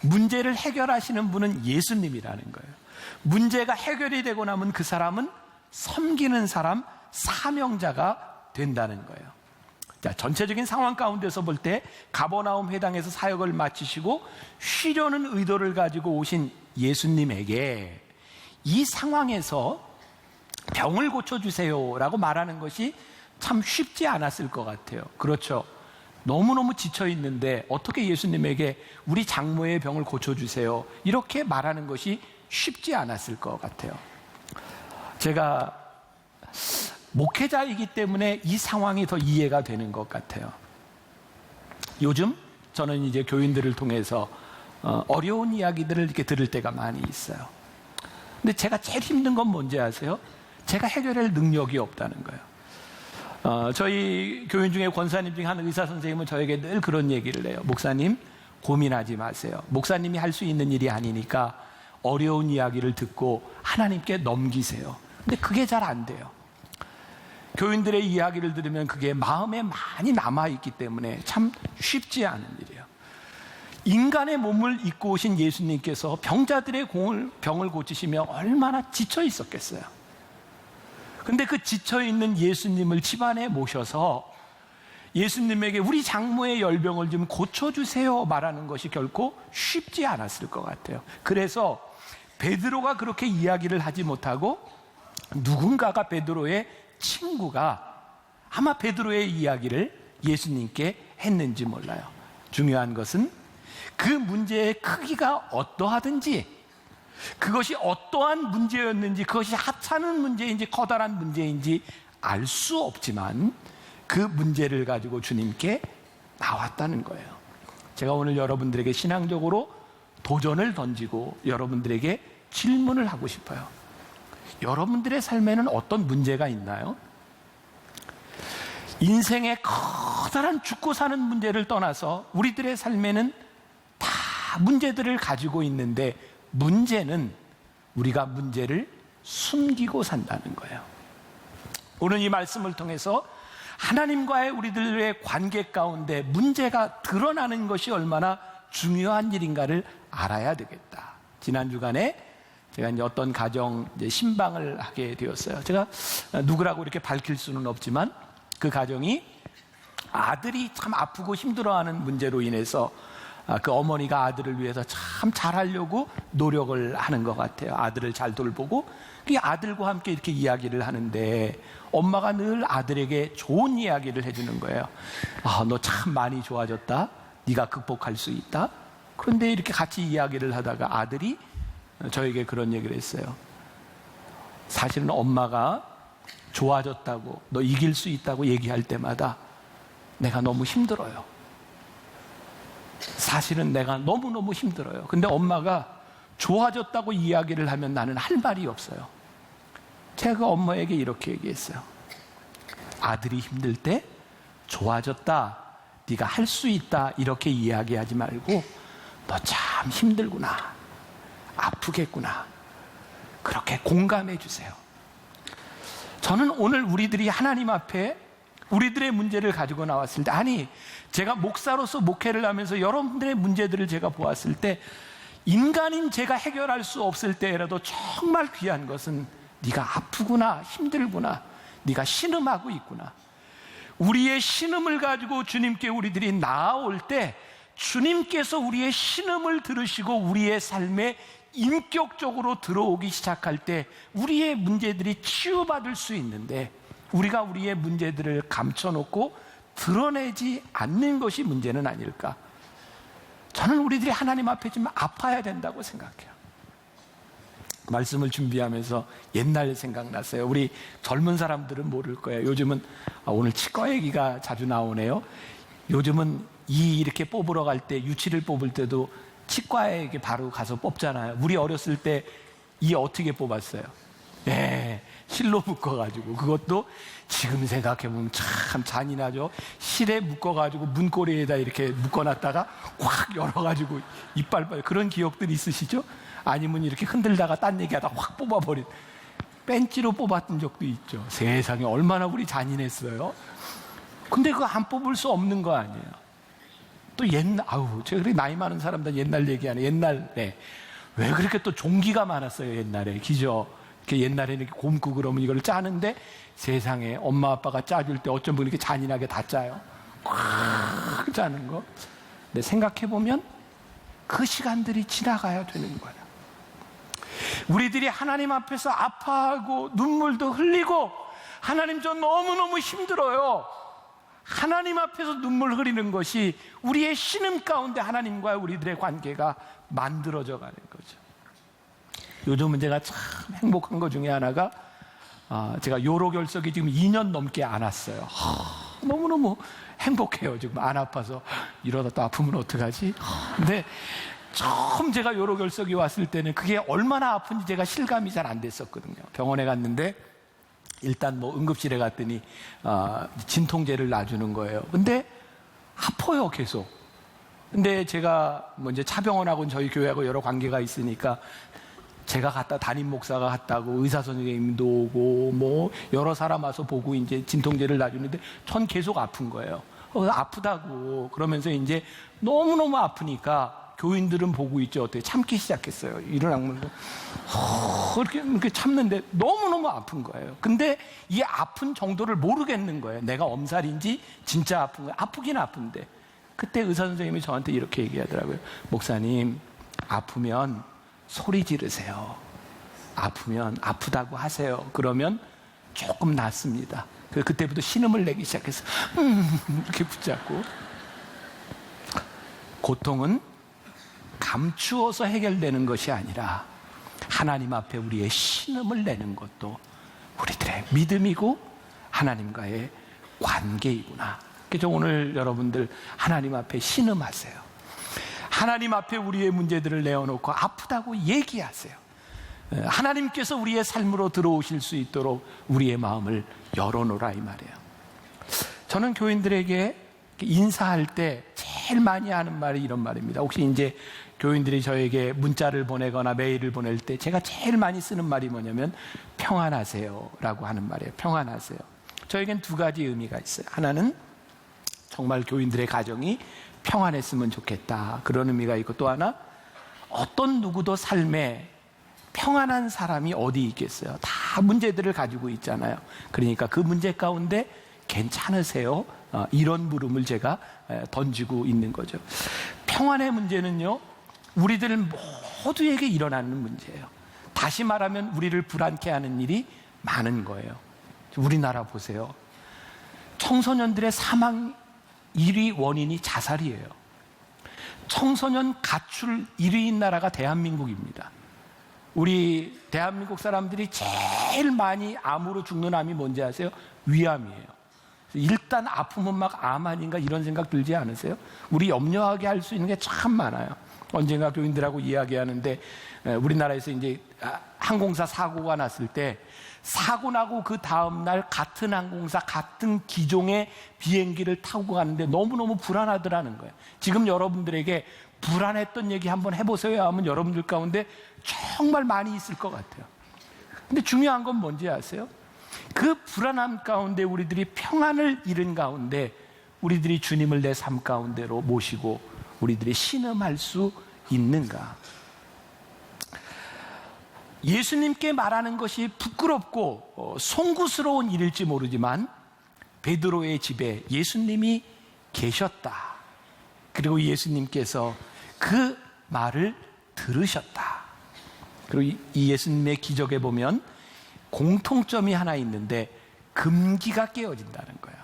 문제를 해결하시는 분은 예수님이라는 거예요. 문제가 해결이 되고 나면 그 사람은 섬기는 사람, 사명자가 된다는 거예요. 자, 전체적인 상황 가운데서 볼 때 가버나움 회당에서 사역을 마치시고 쉬려는 의도를 가지고 오신 예수님에게 이 상황에서 병을 고쳐주세요 라고 말하는 것이 참 쉽지 않았을 것 같아요. 그렇죠. 너무너무 지쳐 있는데 어떻게 예수님에게 우리 장모의 병을 고쳐주세요 이렇게 말하는 것이 쉽지 않았을 것 같아요. 제가 목회자이기 때문에 이 상황이 더 이해가 되는 것 같아요. 요즘 저는 이제 교인들을 통해서 어려운 이야기들을 이렇게 들을 때가 많이 있어요. 근데 제가 제일 힘든 건 뭔지 아세요? 제가 해결할 능력이 없다는 거예요. 저희 교인 중에 권사님 중에 한 의사 선생님은 저에게 늘 그런 얘기를 해요. 목사님, 고민하지 마세요. 목사님이 할 수 있는 일이 아니니까 어려운 이야기를 듣고 하나님께 넘기세요. 근데 그게 잘 안 돼요. 교인들의 이야기를 들으면 그게 마음에 많이 남아있기 때문에 참 쉽지 않은 일이에요. 인간의 몸을 입고 오신 예수님께서 병자들의 병을 고치시며 얼마나 지쳐 있었겠어요. 근데 그 지쳐있는 예수님을 집안에 모셔서 예수님에게 우리 장모의 열병을 좀 고쳐주세요 말하는 것이 결코 쉽지 않았을 것 같아요. 그래서 베드로가 그렇게 이야기를 하지 못하고 누군가가 베드로의 친구가 아마 베드로의 이야기를 예수님께 했는지 몰라요. 중요한 것은 그 문제의 크기가 어떠하든지, 그것이 어떠한 문제였는지, 그것이 하찮은 문제인지 커다란 문제인지 알 수 없지만 그 문제를 가지고 주님께 나왔다는 거예요. 제가 오늘 여러분들에게 신앙적으로 도전을 던지고 여러분들에게 질문을 하고 싶어요. 여러분들의 삶에는 어떤 문제가 있나요? 인생의 커다란 죽고 사는 문제를 떠나서 우리들의 삶에는 다 문제들을 가지고 있는데, 문제는 우리가 문제를 숨기고 산다는 거예요. 오늘 이 말씀을 통해서 하나님과의 우리들의 관계 가운데 문제가 드러나는 것이 얼마나 중요한 일인가를 알아야 되겠다. 지난 주간에 제가 이제 어떤 가정 신방을 하게 되었어요. 제가 누구라고 이렇게 밝힐 수는 없지만 그 가정이 아들이 참 아프고 힘들어하는 문제로 인해서 그 어머니가 아들을 위해서 참 잘하려고 노력을 하는 것 같아요. 아들을 잘 돌보고 그 아들과 함께 이렇게 이야기를 하는데 엄마가 늘 아들에게 좋은 이야기를 해주는 거예요. 너 참 많이 좋아졌다. 네가 극복할 수 있다. 그런데 이렇게 같이 이야기를 하다가 아들이 저에게 그런 얘기를 했어요. 사실은 엄마가 좋아졌다고, 너 이길 수 있다고 얘기할 때마다 내가 너무 힘들어요. 사실은 내가 너무너무 힘들어요. 근데 엄마가 좋아졌다고 이야기를 하면 나는 할 말이 없어요. 제가 엄마에게 이렇게 얘기했어요. 아들이 힘들 때 좋아졌다, 네가 할 수 있다 이렇게 이야기하지 말고 너 참 힘들구나, 아프겠구나, 그렇게 공감해 주세요. 저는 오늘 우리들이 하나님 앞에 우리들의 문제를 가지고 나왔을 때, 아니 제가 목사로서 목회를 하면서 여러분들의 문제들을 제가 보았을 때 인간인 제가 해결할 수 없을 때라도 정말 귀한 것은 네가 아프구나, 힘들구나, 네가 신음하고 있구나. 우리의 신음을 가지고 주님께 우리들이 나아올 때 주님께서 우리의 신음을 들으시고 우리의 삶에 인격적으로 들어오기 시작할 때 우리의 문제들이 치유받을 수 있는데, 우리가 우리의 문제들을 감춰놓고 드러내지 않는 것이 문제는 아닐까. 저는 우리들이 하나님 앞에 좀 아파야 된다고 생각해요. 말씀을 준비하면서 옛날 생각났어요. 우리 젊은 사람들은 모를 거예요. 요즘은 오늘 치과 얘기가 자주 나오네요. 요즘은 이 이렇게 뽑으러 갈 때, 유치를 뽑을 때도 치과에 바로 가서 뽑잖아요. 우리 어렸을 때 이 어떻게 뽑았어요? 네, 실로 묶어가지고, 그것도 지금 생각해보면 참 잔인하죠. 실에 묶어가지고 문고리에다 이렇게 묶어놨다가 확 열어가지고 이빨 그런 기억들이 있으시죠? 아니면 이렇게 흔들다가 딴 얘기하다 확 뽑아버린, 벤치로 뽑았던 적도 있죠. 세상에 얼마나 우리 잔인했어요. 근데 그거 안 뽑을 수 없는 거 아니에요. 또 옛날, 제가 그렇게 나이 많은 사람들 옛날 얘기하네. 옛날에 왜 그렇게 또 종기가 많았어요, 옛날에. 기죠? 옛날에는 이렇게 곰고 그러면 이걸 짜는데 세상에 엄마 아빠가 짜줄 때 어쩜 이렇게 잔인하게 다 짜요. 꽉 짜는 거. 근데 생각해보면 그 시간들이 지나가야 되는 거예요. 우리들이 하나님 앞에서 아파하고 눈물도 흘리고, 하나님 저 너무너무 힘들어요. 하나님 앞에서 눈물 흘리는 것이 우리의 신음 가운데 하나님과 우리들의 관계가 만들어져 가는 거죠. 요즘은 제가 참 행복한 것 중에 하나가, 제가 요로결석이 지금 2년 넘게 안 왔어요. 너무너무 행복해요. 지금 안 아파서. 이러다 또 아프면 어떡하지? 근데 처음 제가 요로결석이 왔을 때는 그게 얼마나 아픈지 제가 실감이 잘 안 됐었거든요. 병원에 갔는데 일단 뭐 응급실에 갔더니 진통제를 놔주는 거예요. 근데 아파요, 계속. 근데 제가 뭐 이제 차병원하고는 저희 교회하고 여러 관계가 있으니까 제가 갔다, 담임 목사가 갔다고 의사 선생님도 오고 뭐 여러 사람 와서 보고 이제 진통제를 놔주는데 전 계속 아픈 거예요. 아프다고 그러면서 이제 너무너무 아프니까 교인들은 보고 있죠. 어떻게 참기 시작했어요. 이런 악물고 이렇게 참는데 너무너무 아픈 거예요. 근데 이 아픈 정도를 모르겠는 거예요. 내가 엄살인지 진짜 아픈 거예요. 아프긴 아픈데. 그때 의사 선생님이 저한테 이렇게 얘기하더라고요. 목사님, 아프면 소리 지르세요. 아프면 아프다고 하세요. 그러면 조금 낫습니다. 그때부터 신음을 내기 시작해서 이렇게 붙잡고. 고통은 감추어서 해결되는 것이 아니라 하나님 앞에 우리의 신음을 내는 것도 우리들의 믿음이고 하나님과의 관계이구나. 그래서 오늘 여러분들 하나님 앞에 신음하세요. 하나님 앞에 우리의 문제들을 내어놓고 아프다고 얘기하세요. 하나님께서 우리의 삶으로 들어오실 수 있도록 우리의 마음을 열어놓으라, 이 말이에요. 저는 교인들에게 인사할 때 제일 많이 하는 말이 이런 말입니다. 혹시 이제 교인들이 저에게 문자를 보내거나 메일을 보낼 때 제가 제일 많이 쓰는 말이 뭐냐면 평안하세요 라고 하는 말이에요. 평안하세요. 저에겐 두 가지 의미가 있어요. 하나는 정말 교인들의 가정이 평안했으면 좋겠다, 그런 의미가 있고, 또 하나, 어떤 누구도 삶에 평안한 사람이 어디 있겠어요. 다 문제들을 가지고 있잖아요. 그러니까 그 문제 가운데 괜찮으세요? 이런 물음을 제가 던지고 있는 거죠. 평안의 문제는요, 우리들 모두에게 일어나는 문제예요. 다시 말하면 우리를 불안케 하는 일이 많은 거예요. 우리나라 보세요. 청소년들의 사망 1위 원인이 자살이에요. 청소년 가출 1위인 나라가 대한민국입니다. 우리 대한민국 사람들이 제일 많이 암으로 죽는 암이 뭔지 아세요? 위암이에요. 일단 아프면 막 암 아닌가 이런 생각 들지 않으세요? 우리 염려하게 할 수 있는 게 참 많아요. 언젠가 교인들하고 이야기하는데 우리나라에서 이제 항공사 사고가 났을 때 사고 나고 그 다음날 같은 항공사 같은 기종의 비행기를 타고 가는데 너무너무 불안하더라는 거예요. 지금 여러분들에게 불안했던 얘기 한번 해보세요 하면 여러분들 가운데 정말 많이 있을 것 같아요. 근데 중요한 건 뭔지 아세요? 그 불안함 가운데 우리들이 평안을 잃은 가운데 우리들이 주님을 내 삶 가운데로 모시고 우리들이 신음할 수 있는가? 예수님께 말하는 것이 부끄럽고 송구스러운 일일지 모르지만 베드로의 집에 예수님이 계셨다. 그리고 예수님께서 그 말을 들으셨다. 그리고 이 예수님의 기적에 보면 공통점이 하나 있는데 금기가 깨어진다는 거예요.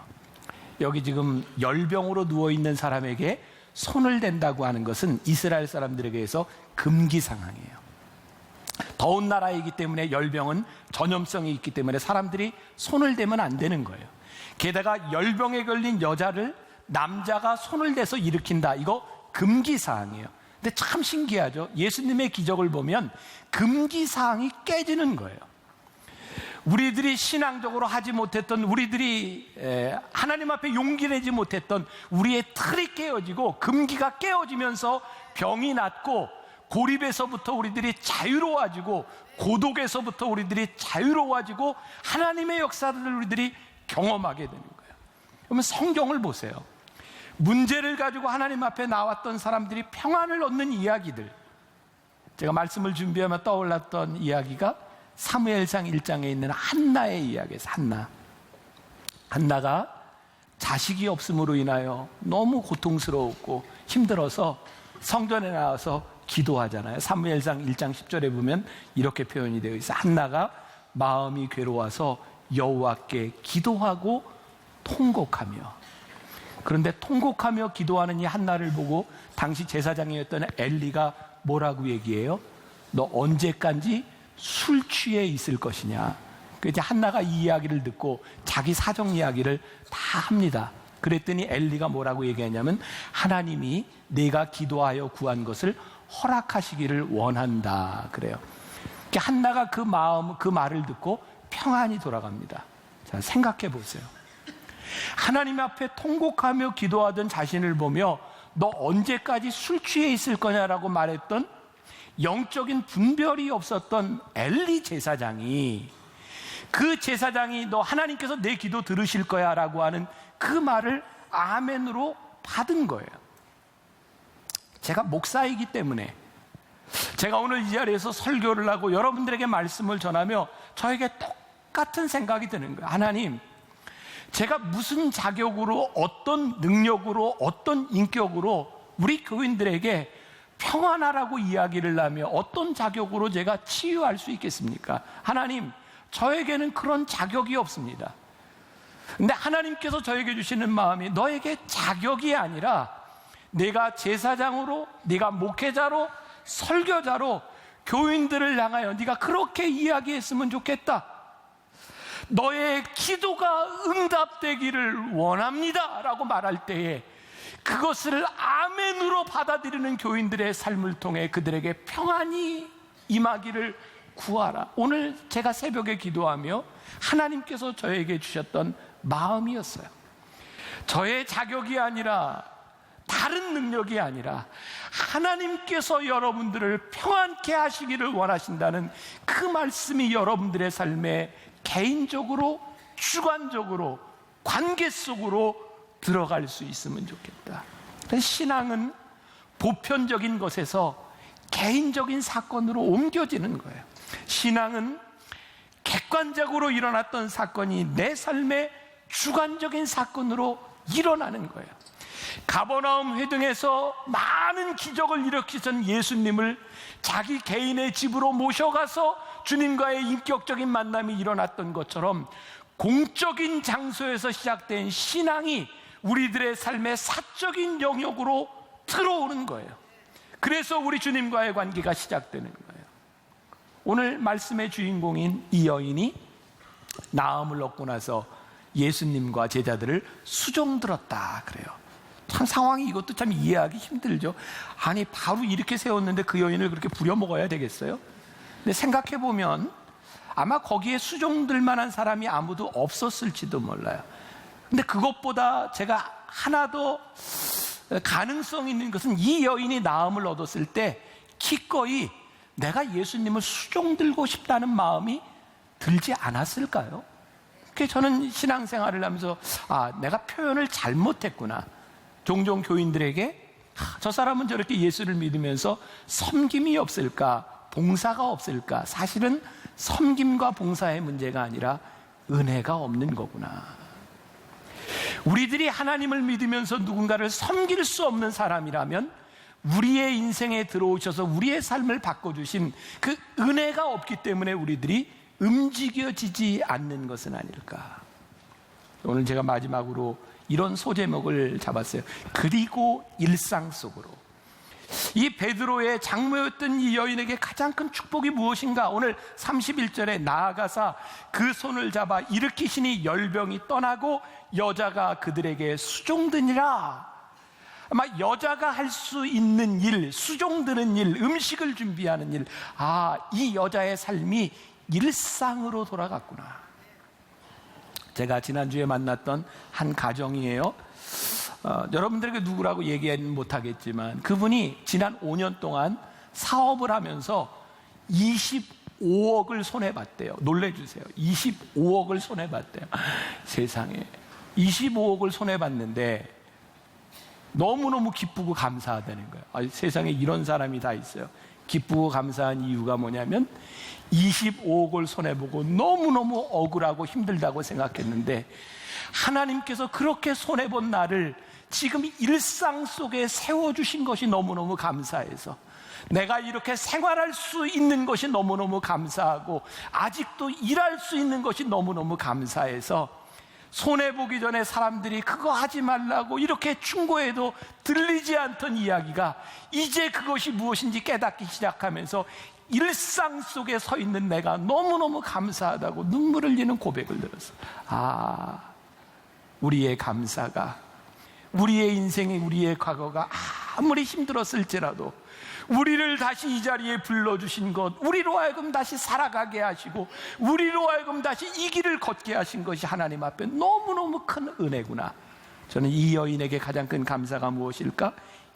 여기 지금 열병으로 누워있는 사람에게 손을 댄다고 하는 것은 이스라엘 사람들에게서 금기 상황이에요. 더운 나라이기 때문에 열병은 전염성이 있기 때문에 사람들이 손을 대면 안 되는 거예요. 게다가 열병에 걸린 여자를 남자가 손을 대서 일으킨다. 이거 금기사항이에요. 근데 참 신기하죠. 예수님의 기적을 보면 금기사항이 깨지는 거예요. 우리들이 신앙적으로 하지 못했던, 우리들이 하나님 앞에 용기 내지 못했던 우리의 틀이 깨어지고 금기가 깨어지면서 병이 낫고 고립에서부터 우리들이 자유로워지고 고독에서부터 우리들이 자유로워지고 하나님의 역사를 우리들이 경험하게 되는 거예요. 그러면 성경을 보세요. 문제를 가지고 하나님 앞에 나왔던 사람들이 평안을 얻는 이야기들, 제가 말씀을 준비하며 떠올랐던 이야기가 사무엘상 1장에 있는 한나의 이야기예요. 한나가 자식이 없음으로 인하여 너무 고통스러웠고 힘들어서 성전에 나와서 기도하잖아요. 사무엘상 1장 10절에 보면 이렇게 표현이 되어 있어요. 한나가 마음이 괴로워서 여호와께 기도하고 통곡하며. 그런데 통곡하며 기도하는 이 한나를 보고 당시 제사장이었던 엘리가 뭐라고 얘기해요? 너 언제까지 술 취해 있을 것이냐. 그래서 한나가 이 이야기를 듣고 자기 사정 이야기를 다 합니다. 그랬더니 엘리가 뭐라고 얘기하냐면 하나님이 내가 기도하여 구한 것을 허락하시기를 원한다 그래요. 한나가 그 말을 듣고 평안이 돌아갑니다. 자, 생각해 보세요. 하나님 앞에 통곡하며 기도하던 자신을 보며 너 언제까지 술 취해 있을 거냐라고 말했던 영적인 분별이 없었던 엘리 제사장이, 그 제사장이 너 하나님께서 내 기도 들으실 거야 라고 하는 그 말을 아멘으로 받은 거예요. 제가 목사이기 때문에 제가 오늘 이 자리에서 설교를 하고 여러분들에게 말씀을 전하며 저에게 똑같은 생각이 드는 거예요. 하나님, 제가 무슨 자격으로, 어떤 능력으로, 어떤 인격으로 우리 교인들에게 평안하라고 이야기를 하며 어떤 자격으로 제가 치유할 수 있겠습니까? 하나님, 저에게는 그런 자격이 없습니다. 근데 하나님께서 저에게 주시는 마음이 너에게 자격이 아니라 내가 제사장으로, 네가 목회자로, 설교자로 교인들을 향하여 네가 그렇게 이야기했으면 좋겠다. 너의 기도가 응답되기를 원합니다 라고 말할 때에 그것을 아멘으로 받아들이는 교인들의 삶을 통해 그들에게 평안이 임하기를 구하라. 오늘 제가 새벽에 기도하며 하나님께서 저에게 주셨던 마음이었어요. 저의 자격이 아니라, 다른 능력이 아니라 하나님께서 여러분들을 평안케 하시기를 원하신다는 그 말씀이 여러분들의 삶에 개인적으로, 주관적으로, 관계 속으로 들어갈 수 있으면 좋겠다. 신앙은 보편적인 것에서 개인적인 사건으로 옮겨지는 거예요. 신앙은 객관적으로 일어났던 사건이 내 삶의 주관적인 사건으로 일어나는 거예요. 가버나움 회등에서 많은 기적을 일으키신 예수님을 자기 개인의 집으로 모셔가서 주님과의 인격적인 만남이 일어났던 것처럼 공적인 장소에서 시작된 신앙이 우리들의 삶의 사적인 영역으로 들어오는 거예요. 그래서 우리 주님과의 관계가 시작되는 거예요. 오늘 말씀의 주인공인 이 여인이 나음을 얻고 나서 예수님과 제자들을 수종들었다 그래요. 참 상황이 이것도 참 이해하기 힘들죠. 아니 바로 이렇게 세웠는데 그 여인을 그렇게 부려먹어야 되겠어요? 근데 생각해보면 아마 거기에 수종들 만한 사람이 아무도 없었을지도 몰라요. 근데 그것보다 제가 하나 더 가능성 있는 것은 이 여인이 나음을 얻었을 때 기꺼이 내가 예수님을 수종들고 싶다는 마음이 들지 않았을까요? 그게 저는 신앙생활을 하면서 내가 표현을 잘못했구나. 종종 교인들에게 저 사람은 저렇게 예수를 믿으면서 섬김이 없을까, 봉사가 없을까. 사실은 섬김과 봉사의 문제가 아니라 은혜가 없는 거구나. 우리들이 하나님을 믿으면서 누군가를 섬길 수 없는 사람이라면 우리의 인생에 들어오셔서 우리의 삶을 바꿔주신 그 은혜가 없기 때문에 우리들이 움직여지지 않는 것은 아닐까. 오늘 제가 마지막으로 이런 소제목을 잡았어요. 그리고 일상 속으로. 이 베드로의 장모였던 이 여인에게 가장 큰 축복이 무엇인가? 오늘 31절에 나아가사 그 손을 잡아 일으키시니 열병이 떠나고 여자가 그들에게 수종드니라. 아마 여자가 할 수 있는 일, 수종드는 일, 음식을 준비하는 일, 이 여자의 삶이 일상으로 돌아갔구나. 제가 지난주에 만났던 한 가정이에요. 여러분들에게 누구라고 얘기는 못하겠지만 그분이 지난 5년 동안 사업을 하면서 25억을 손해봤대요. 놀래주세요. 25억을 손해봤대요. 세상에 25억을 손해봤는데 너무너무 기쁘고 감사하다는 거예요. 세상에 이런 사람이 다 있어요. 기쁘고 감사한 이유가 뭐냐면 25억을 손해보고 너무너무 억울하고 힘들다고 생각했는데 하나님께서 그렇게 손해본 나를 지금 일상 속에 세워주신 것이 너무너무 감사해서 내가 이렇게 생활할 수 있는 것이 너무너무 감사하고 아직도 일할 수 있는 것이 너무너무 감사해서 손해보기 전에 사람들이 그거 하지 말라고 이렇게 충고해도 들리지 않던 이야기가 이제 그것이 무엇인지 깨닫기 시작하면서 일상 속에 서 있는 내가 너무너무 감사하다고 눈물을 흘리는 고백을 들었어. 우리의 감사가, 우리의 인생의 우리의 과거가 아무리 힘들었을지라도 우리를 다시 이 자리에 불러주신 것, 우리로 하여금 다시 살아가게 하시고 우리로 하여금 다시 이 길을 걷게 하신 것이 하나님 앞에 너무너무 큰 은혜구나. 저는 이 여인에게 가장 큰 감사가 무엇일까?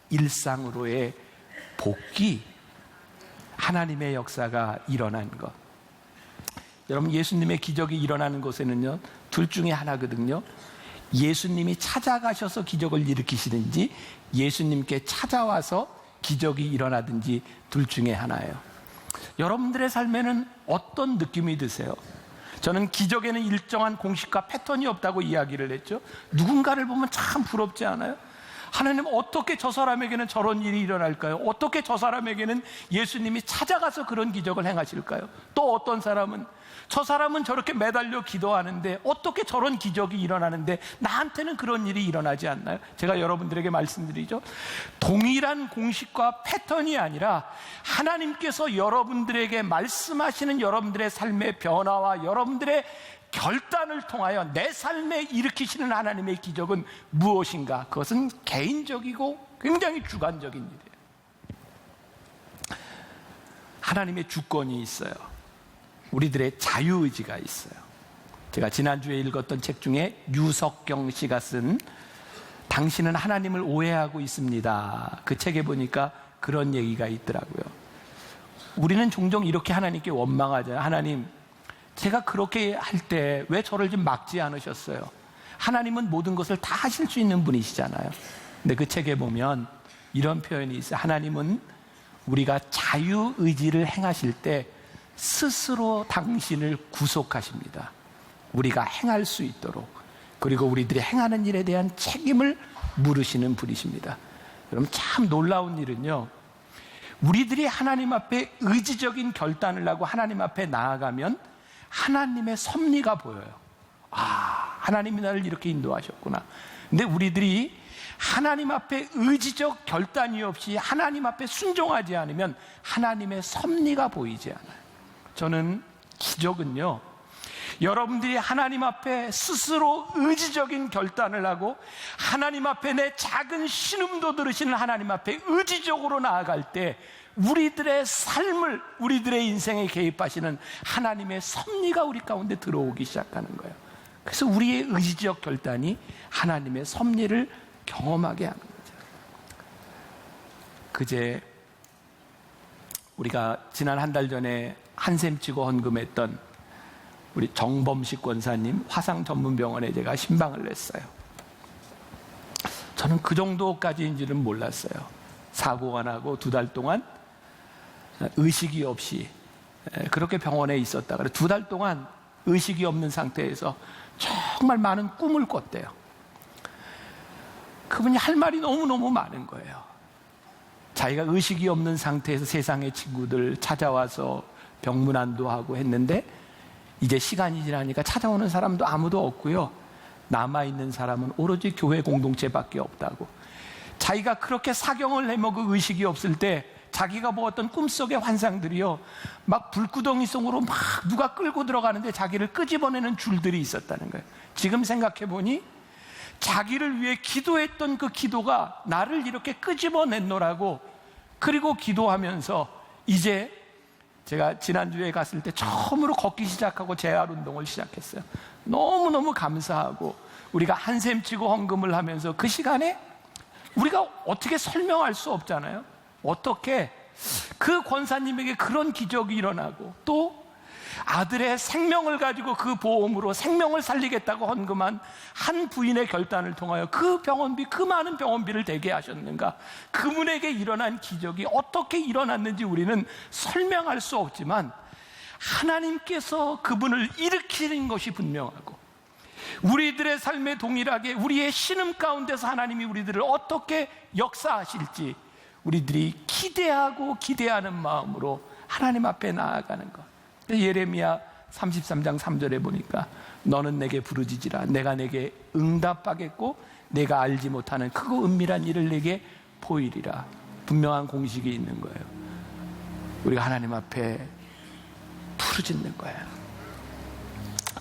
일상으로의 복귀, 하나님의 역사가 일어난 것. 여러분, 예수님의 기적이 일어나는 곳에는요 둘 중에 하나거든요. 예수님이 찾아가셔서 기적을 일으키시든지 예수님께 찾아와서 기적이 일어나든지 둘 중에 하나예요. 여러분들의 삶에는 어떤 느낌이 드세요? 저는 기적에는 일정한 공식과 패턴이 없다고 이야기를 했죠. 누군가를 보면 참 부럽지 않아요? 하나님 어떻게 저 사람에게는 저런 일이 일어날까요? 어떻게 저 사람에게는 예수님이 찾아가서 그런 기적을 행하실까요? 또 어떤 사람은 저 사람은 저렇게 매달려 기도하는데 어떻게 저런 기적이 일어나는데 나한테는 그런 일이 일어나지 않나요? 제가 여러분들에게 말씀드리죠. 동일한 공식과 패턴이 아니라 하나님께서 여러분들에게 말씀하시는 여러분들의 삶의 변화와 여러분들의 결단을 통하여 내 삶에 일으키시는 하나님의 기적은 무엇인가? 그것은 개인적이고 굉장히 주관적인 일이에요. 하나님의 주권이 있어요. 우리들의 자유의지가 있어요. 제가 지난주에 읽었던 책 중에 유석경 씨가 쓴 당신은 하나님을 오해하고 있습니다. 그 책에 보니까 그런 얘기가 있더라고요. 우리는 종종 이렇게 하나님께 원망하잖아요. 하나님, 제가 그렇게 할 때 왜 저를 좀 막지 않으셨어요? 하나님은 모든 것을 다 하실 수 있는 분이시잖아요. 근데 그 책에 보면 이런 표현이 있어요. 하나님은 우리가 자유의지를 행하실 때 스스로 당신을 구속하십니다. 우리가 행할 수 있도록. 그리고 우리들이 행하는 일에 대한 책임을 물으시는 분이십니다. 여러분, 참 놀라운 일은요, 우리들이 하나님 앞에 의지적인 결단을 하고 하나님 앞에 나아가면 하나님의 섭리가 보여요. 아, 하나님이 나를 이렇게 인도하셨구나. 근데 우리들이 하나님 앞에 의지적 결단이 없이 하나님 앞에 순종하지 않으면 하나님의 섭리가 보이지 않아요. 저는 기적은요, 여러분들이 하나님 앞에 스스로 의지적인 결단을 하고 하나님 앞에 내 작은 신음도 들으시는 하나님 앞에 의지적으로 나아갈 때 우리들의 삶을, 우리들의 인생에 개입하시는 하나님의 섭리가 우리 가운데 들어오기 시작하는 거예요. 그래서 우리의 의지적 결단이 하나님의 섭리를 경험하게 하는 거죠. 그제 우리가 지난 한 달 전에 한샘 치고 헌금했던 우리 정범식 권사님 화상전문병원에 제가 신방을 냈어요. 저는 그 정도까지인지는 몰랐어요. 사고가 나고 2달 동안 의식이 없이 그렇게 병원에 있었다. 그래 2달 동안 의식이 없는 상태에서 정말 많은 꿈을 꿨대요. 그분이 할 말이 너무너무 많은 거예요. 자기가 의식이 없는 상태에서 세상의 친구들 찾아와서 병문안도 하고 했는데 이제 시간이 지나니까 찾아오는 사람도 아무도 없고요. 남아있는 사람은 오로지 교회 공동체밖에 없다고. 자기가 그렇게 사경을 해먹을 의식이 없을 때 자기가 보았던 꿈속의 환상들이요, 막 불구덩이 속으로 막 누가 끌고 들어가는데 자기를 끄집어내는 줄들이 있었다는 거예요. 지금 생각해보니 자기를 위해 기도했던 그 기도가 나를 이렇게 끄집어냈노라고. 그리고 기도하면서 이제 제가 지난주에 갔을 때 처음으로 걷기 시작하고 재활 운동을 시작했어요. 너무너무 감사하고, 우리가 한샘 치고 헌금을 하면서 그 시간에 우리가 어떻게 설명할 수 없잖아요. 어떻게 그 권사님에게 그런 기적이 일어나고, 또 아들의 생명을 가지고 그 보험으로 생명을 살리겠다고 헌금한 한 부인의 결단을 통하여 그 병원비, 그 많은 병원비를 대게 하셨는가. 그분에게 일어난 기적이 어떻게 일어났는지 우리는 설명할 수 없지만 하나님께서 그분을 일으키는 것이 분명하고, 우리들의 삶에 동일하게 우리의 신음 가운데서 하나님이 우리들을 어떻게 역사하실지 우리들이 기대하고 기대하는 마음으로 하나님 앞에 나아가는 것. 예레미야 33장 3절에 보니까 너는 내게 부르짖으라, 내가 내게 응답하겠고 내가 알지 못하는 크고 은밀한 일을 내게 보이리라. 분명한 공식이 있는 거예요. 우리가 하나님 앞에 부르짖는 거예요.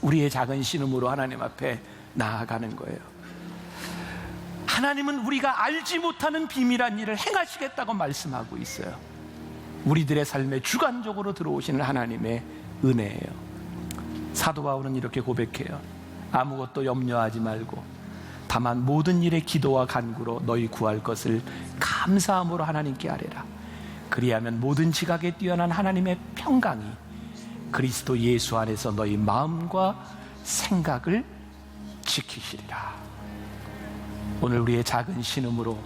우리의 작은 신음으로 하나님 앞에 나아가는 거예요. 하나님은 우리가 알지 못하는 비밀한 일을 행하시겠다고 말씀하고 있어요. 우리들의 삶에 주관적으로 들어오시는 하나님의 은혜예요. 사도 바울은 이렇게 고백해요. 아무것도 염려하지 말고 다만 모든 일에 기도와 간구로 너희 구할 것을 감사함으로 하나님께 아뢰라. 그리하면 모든 지각에 뛰어난 하나님의 평강이 그리스도 예수 안에서 너희 마음과 생각을 지키시리라. 오늘 우리의 작은 신음으로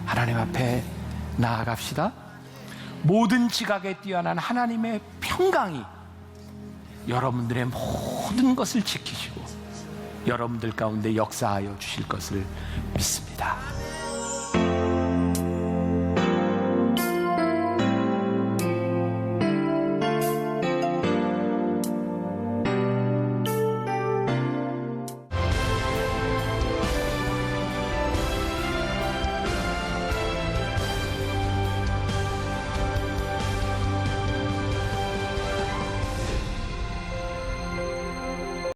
하나님 앞에 나아갑시다. 모든 지각에 뛰어난 하나님의 평강이 여러분들의 모든 것을 지키시고 여러분들 가운데 역사하여 주실 것을 믿습니다.